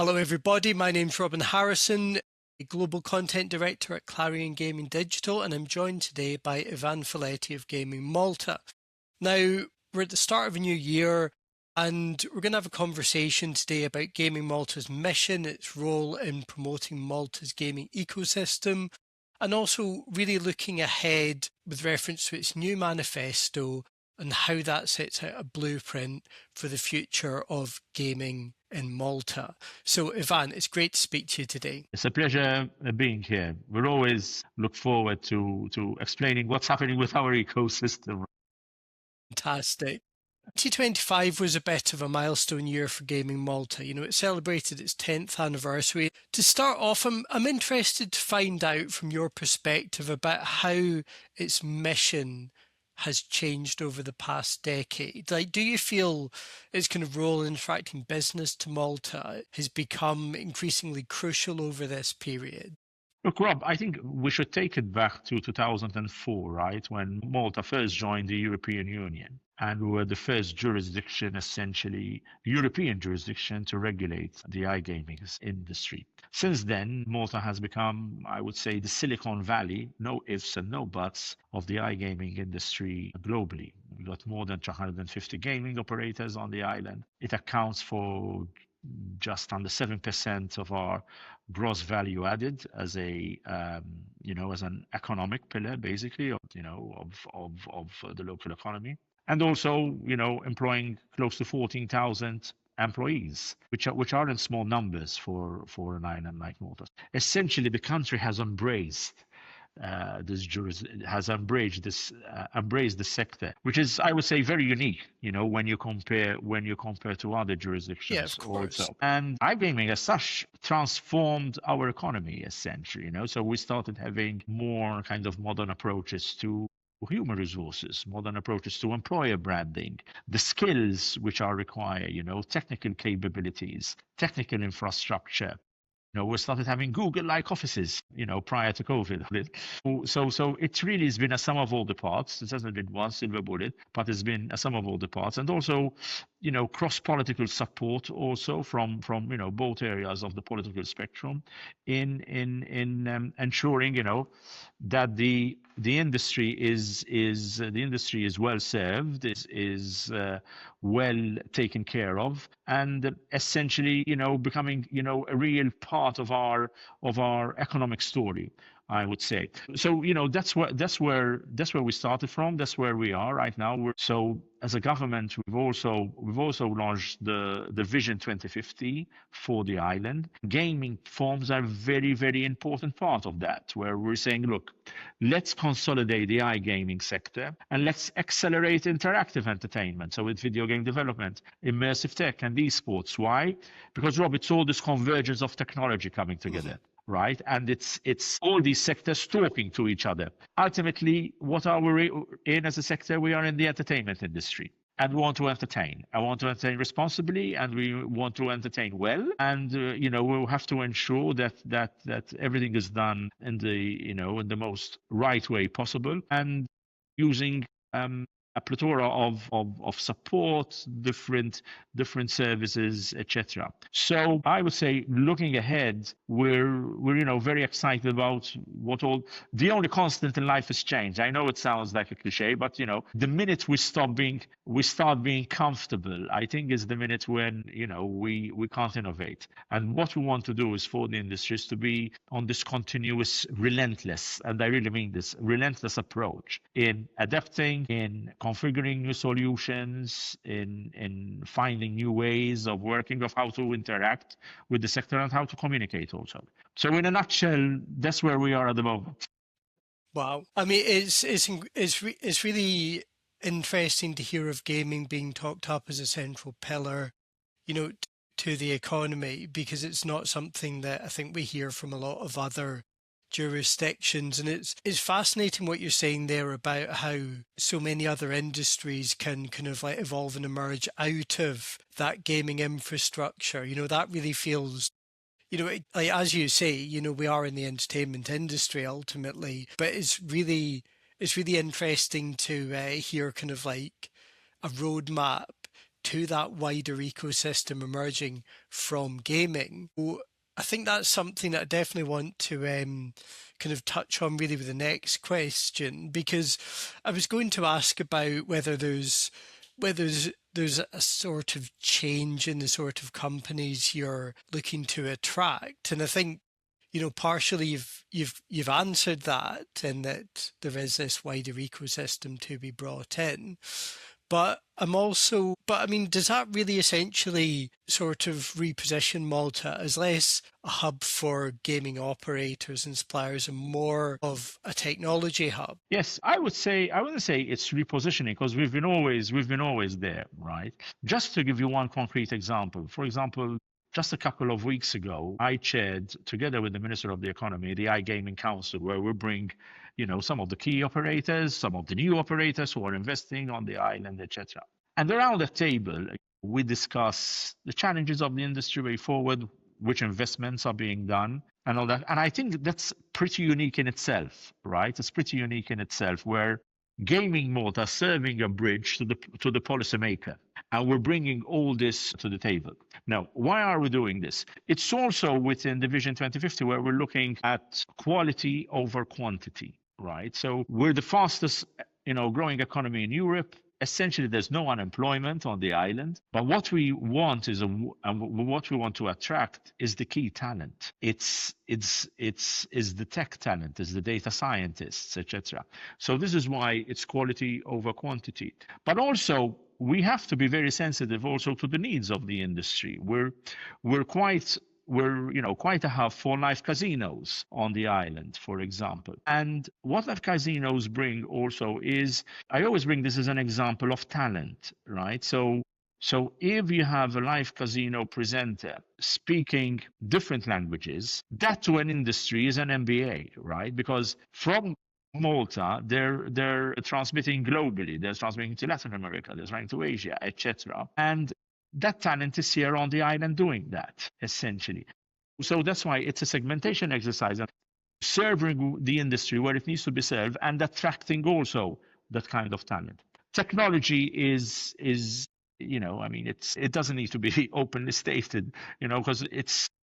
Hello everybody, my name's Robin Harrison, a Global Content Director at Clarion Gaming Digital, and I'm joined today by Ivan Filletti of Gaming Malta. Now, we're at the start of a new year, and we're going to have a conversation today about Gaming Malta's mission, its role in promoting Malta's gaming ecosystem, and also really looking ahead with reference to its new manifesto and how that sets out a blueprint for the future of gaming in Malta. So, Ivan, it's great to speak to you today. It's a pleasure being here. We'll always look forward to explaining what's happening with our ecosystem. Fantastic. 2025 was a bit of a milestone year for Gaming Malta. It celebrated its 10th anniversary. To start off, I'm interested to find out from your perspective about how its mission has changed over the past decade. Do you feel its kind of role in attracting business to Malta has become increasingly crucial over this period? Look, Rob, I think we should take it back to 2004, right, when Malta first joined the European Union. And we were the first jurisdiction, essentially, European jurisdiction, to regulate the iGaming industry. Since then, Malta has become, I would say, the Silicon Valley, no ifs and no buts, of the iGaming industry globally. We've got more than 250 gaming operators on the island. It accounts for just under 7% of our gross value added as a as an economic pillar, basically, of the local economy. And also, employing close to 14,000 employees, which aren't small numbers for an island like Malta. Essentially, the country has embraced embraced the sector, which is, I would say, very unique. When you compare to other jurisdictions. Yeah, of course. Also. And iGaming, as such, transformed our economy essentially. So we started having more kind of modern approaches to human resources, modern approaches to employer branding, the skills which are required, technical capabilities, technical infrastructure. We started having Google-like offices, prior to COVID. So it really has been a sum of all the parts. It hasn't been one silver bullet, but it's been a sum of all the parts. And also, cross-political support also from both areas of the political spectrum in ensuring, that the industry is well served, is well taken care of, and essentially, becoming, a real part of our economic story, I would say. So, that's where we started from. That's where we are right now. So as a government, we've also launched the Vision 2050 for the island. Gaming forms a very, very important part of that, where we're saying, look, let's consolidate the iGaming sector and let's accelerate interactive entertainment. So with video game development, immersive tech, and esports. Why? Because, Rob, it's all this convergence of technology coming together. Right, and it's all these sectors talking to each other. Ultimately, what are we in as a sector? We are in the entertainment industry, and we want to entertain. I want to entertain responsibly, and we want to entertain well. And we'll have to ensure that everything is done in the most right way possible, and using a plethora of support, different services, etc. So I would say, looking ahead, we're very excited about the only constant in life is change. I know it sounds like a cliche, but the minute we start being comfortable, I think, is the minute when we can't innovate. And what we want to do is for the industries to be on this continuous, relentless, and I really mean this, relentless approach in adapting, in configuring new solutions, in finding new ways of working, of how to interact with the sector and how to communicate also. So in a nutshell, that's where we are at the moment. Wow. I mean, it's really interesting to hear of gaming being talked up as a central pillar, to the economy, because it's not something that I think we hear from a lot of other jurisdictions. And it's fascinating what you're saying there about how so many other industries can kind of like evolve and emerge out of that gaming infrastructure. That really feels, like, as you say, we are in the entertainment industry ultimately, but it's really interesting to hear kind of like a roadmap to that wider ecosystem emerging from gaming. So I think that's something that I definitely want to kind of touch on really with the next question, because I was going to ask about whether there's a sort of change in the sort of companies you're looking to attract, and I think, you know, partially you've answered that, in that there is this wider ecosystem to be brought in. But I mean, does that really essentially sort of reposition Malta as less a hub for gaming operators and suppliers and more of a technology hub? Yes, I wouldn't say it's repositioning, because we've been always there, right? Just to give you one concrete example, for example, just a couple of weeks ago, I chaired, together with the Minister of the Economy, the iGaming Council, where we bring, some of the key operators, some of the new operators who are investing on the island, etc. And around the table, we discuss the challenges of the industry way forward, which investments are being done, and all that. And I think that's pretty unique in itself, right? It's pretty unique in itself, where Gaming Malta is serving a bridge to the policymaker, and we're bringing all this to the table. Now, why are we doing this? It's also within the Vision 2050, where we're looking at quality over quantity, right? So we're the fastest, growing economy in Europe. Essentially, there's no unemployment on the island, but what we want what we want to attract is the key talent. It's the tech talent, it's the data scientists, etc. So this is why it's quality over quantity. But also, we have to be very sensitive also to the needs of the industry. We're quite a hub for live casinos on the island, for example. And what live casinos bring also is, I always bring this as an example of talent, right? So if you have a live casino presenter speaking different languages, that to an industry is an MBA, right? Because from Malta, they're transmitting globally. They're transmitting to Latin America, they're transmitting to Asia, etc. And that talent is here on the island doing that, essentially. So that's why it's a segmentation exercise, and serving the industry where it needs to be served, and attracting also that kind of talent. Technology is it doesn't need to be openly stated, because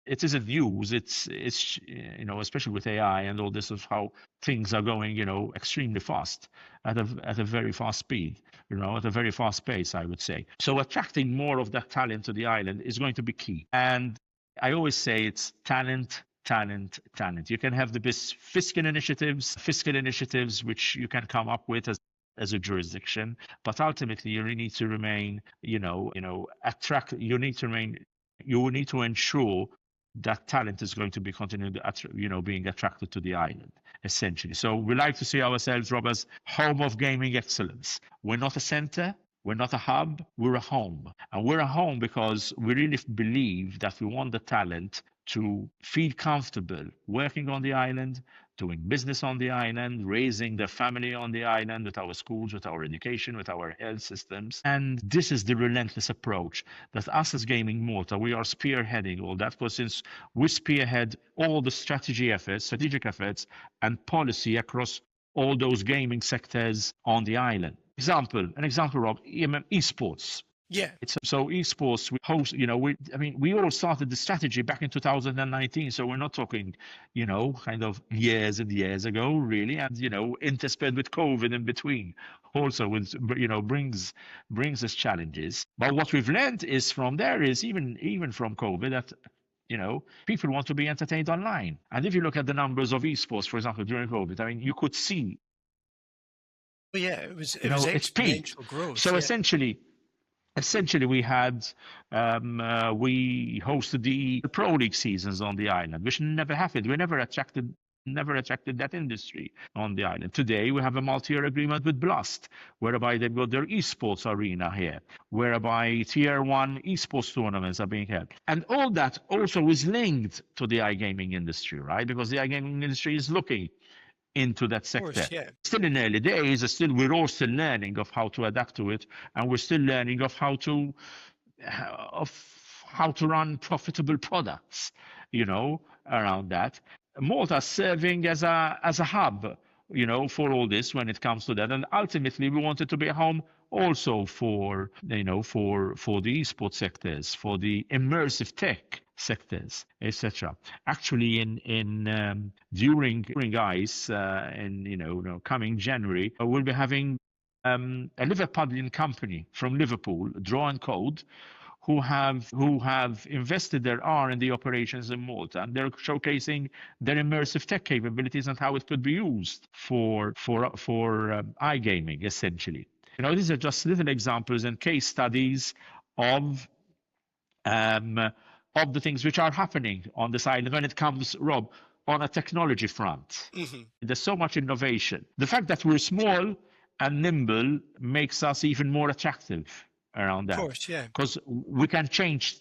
it isn't news. It's especially with AI and all this, of how things are going, extremely fast, at a very fast speed, at a very fast pace, I would say. So attracting more of that talent to the island is going to be key. And I always say it's talent, talent, talent. You can have the best fiscal initiatives, which you can come up with as a jurisdiction, but ultimately you need to remain, you need to ensure that talent is going to be continuing, being attracted to the island, essentially. So we like to see ourselves, Rob, as home of gaming excellence. We're not a center, we're not a hub, we're a home. And we're a home because we really believe that we want the talent to feel comfortable working on the island, doing business on the island, raising their family on the island, with our schools, with our education, with our health systems. And this is the relentless approach that us as Gaming Malta, we are spearheading all that, because since we spearhead all the strategic efforts and policy across all those gaming sectors on the island. An example, Rob, esports. Yeah. So esports, we host, we all started the strategy back in 2019. So we're not talking, kind of years and years ago, really. And, interspersed with COVID in between also, brings us challenges. But what we've learned is from there is even from COVID that, people want to be entertained online. And if you look at the numbers of esports, for example, during COVID, you could see. Well, yeah, it was exponential growth. So essentially, we had we hosted the Pro League seasons on the island, which never happened. We never attracted that industry on the island. Today, we have a multi-year agreement with Blast, whereby they've got their esports arena here, whereby tier 1 esports tournaments are being held. And all that also is linked to the iGaming industry, right? Because the iGaming industry is looking into that sector. Of course, yeah. Still in early days, we're all still learning of how to adapt to it, and we're still learning of how to run profitable products, around that. Malta serving as a hub, for all this when it comes to that. And ultimately, we want it to be a home also for the esports sectors, for the immersive tech sectors, etc. Actually, during ICE in coming January, we'll be having a Liverpudlian company from Liverpool, Draw and Code, who have invested their R in the operations in Malta, and they're showcasing their immersive tech capabilities and how it could be used for iGaming, essentially. These are just little examples and case studies of the things which are happening on this island when it comes, Rob, on a technology front. Mm-hmm. There's so much innovation. The fact that we're small and nimble makes us even more attractive around that. Of course, yeah. Because we can change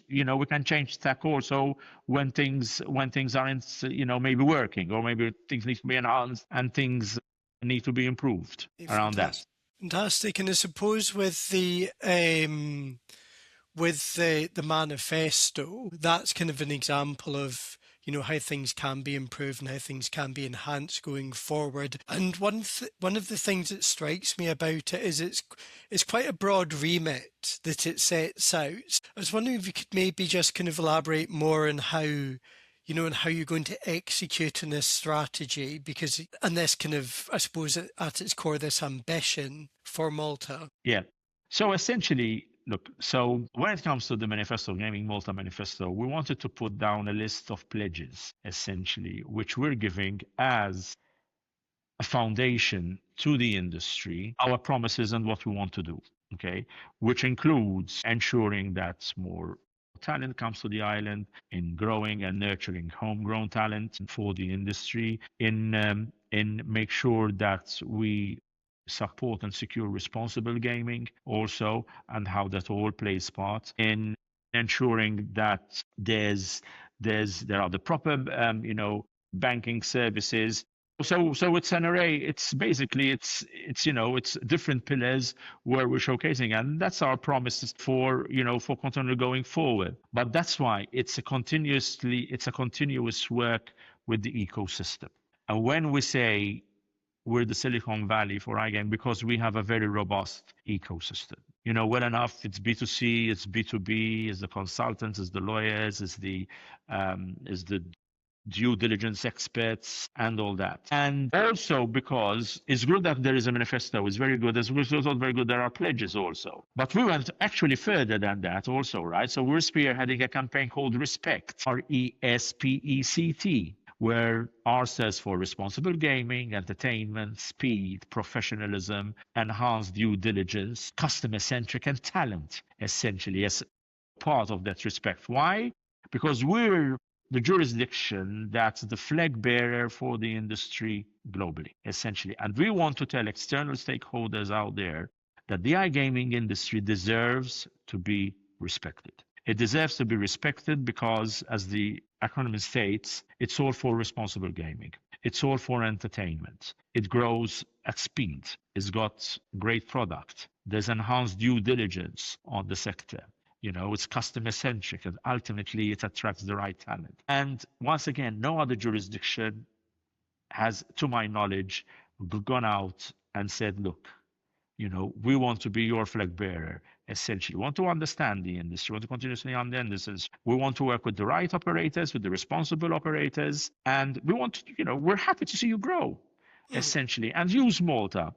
tech also when things aren't, maybe working, or maybe things need to be enhanced and things need to be improved around that. Fantastic. And I suppose with the manifesto, that's kind of an example of how things can be improved and how things can be enhanced going forward. And one of the things that strikes me about it is it's quite a broad remit that it sets out. I was wondering if you could maybe just kind of elaborate more on how you're going to execute on this strategy, because and this kind of, I suppose, at its core, this ambition for Malta. Yeah. So essentially, look, so when it comes to the manifesto, Gaming Malta manifesto, we wanted to put down a list of pledges, essentially, which we're giving as a foundation to the industry, our promises and what we want to do, okay? Which includes ensuring that more talent comes to the island, in growing and nurturing homegrown talent for the industry, in make sure that we support and secure responsible gaming also, and how that all plays part in ensuring that there are the proper banking services. So it's an array. It's basically it's different pillars where we're showcasing, and that's our promises for continuing going forward. But that's why it's a continuous work with the ecosystem. And when we say we're the Silicon Valley for iGaming, because we have a very robust ecosystem. Well enough, it's B2C, it's B2B, it's the consultants, it's the lawyers, it's the due diligence experts and all that. And also because it's good that there is a manifesto, it's very good. It's also very good there are pledges also. But we went actually further than that also, right? So we're spearheading a campaign called Respect, RESPECT, where R stands for responsible gaming, entertainment, speed, professionalism, enhanced due diligence, customer-centric, and talent, essentially, as part of that respect. Why? Because we're the jurisdiction that's the flag bearer for the industry globally, essentially. And we want to tell external stakeholders out there that the iGaming industry deserves to be respected. It deserves to be respected because, as the acronym states, it's all for responsible gaming. It's all for entertainment. It grows at speed. It's got great product. There's enhanced due diligence on the sector. It's customer centric, and ultimately it attracts the right talent. And once again, no other jurisdiction has, to my knowledge, gone out and said, look, we want to be your flag bearer. Essentially, we want to understand the industry, we want to continuously understand this. We want to work with the right operators, with the responsible operators, and we want to, we're happy to see you grow, essentially, and use Malta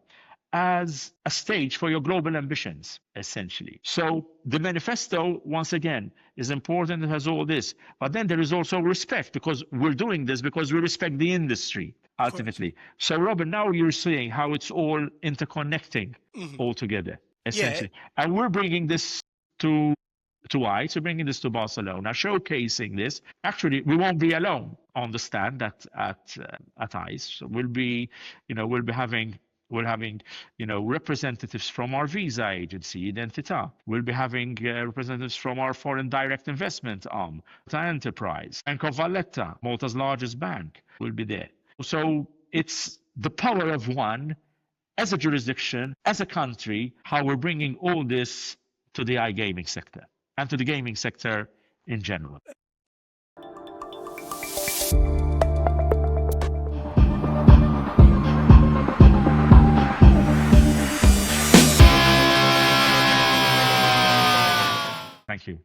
as a stage for your global ambitions, essentially. So the manifesto, once again, is important. It has all this, but then there is also respect, because we're doing this because we respect the industry, ultimately. So Robin, now you're seeing how it's all interconnecting all together, essentially. Yeah. And we're bringing this to ICE, we're bringing this to Barcelona, showcasing this. Actually, we won't be alone on the stand at ICE. So we'll be having representatives from our visa agency, Identità. We'll be having representatives from our foreign direct investment arm, Malta Enterprise. Bank of Valletta, Malta's largest bank, will be there. So it's the power of one, as a jurisdiction, as a country, how we're bringing all this to the iGaming sector and to the gaming sector in general. Thank you.